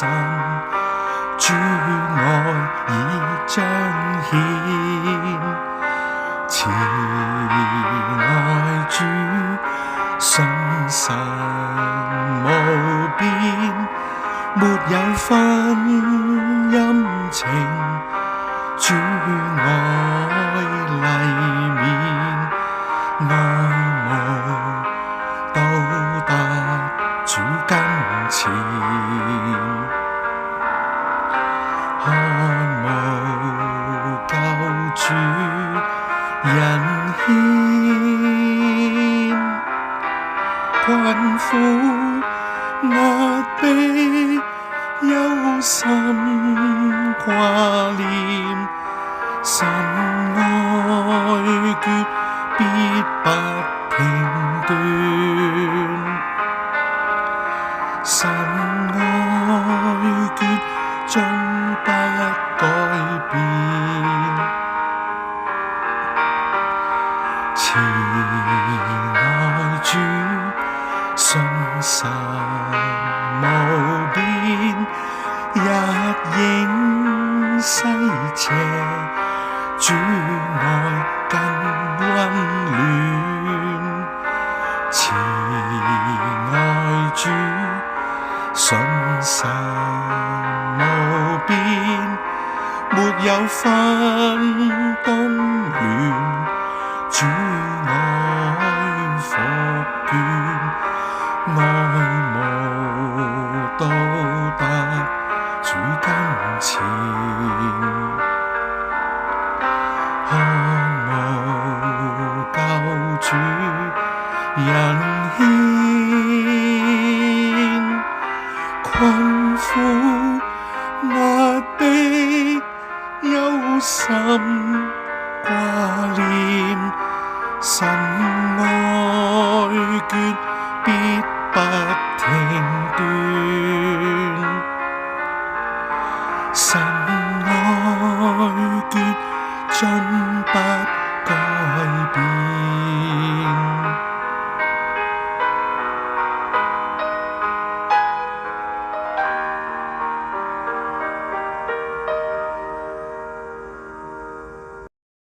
神，主愛已彰顯，慈愛主信神無邊，沒有分陰晴，主愛麗面，愛慕到達主跟前，看無救主人牽，困苦壓迫憂心掛念，神愛決必不停斷，神愛決終不改變，慈愛主信神無邊，日影西斜，主愛更溫暖，慈愛主信神無邊，沒有分冬暖，主愛復眷，愛慕到達主跟前，看無救主人牽，困苦壓迫憂心掛念，神愛決必不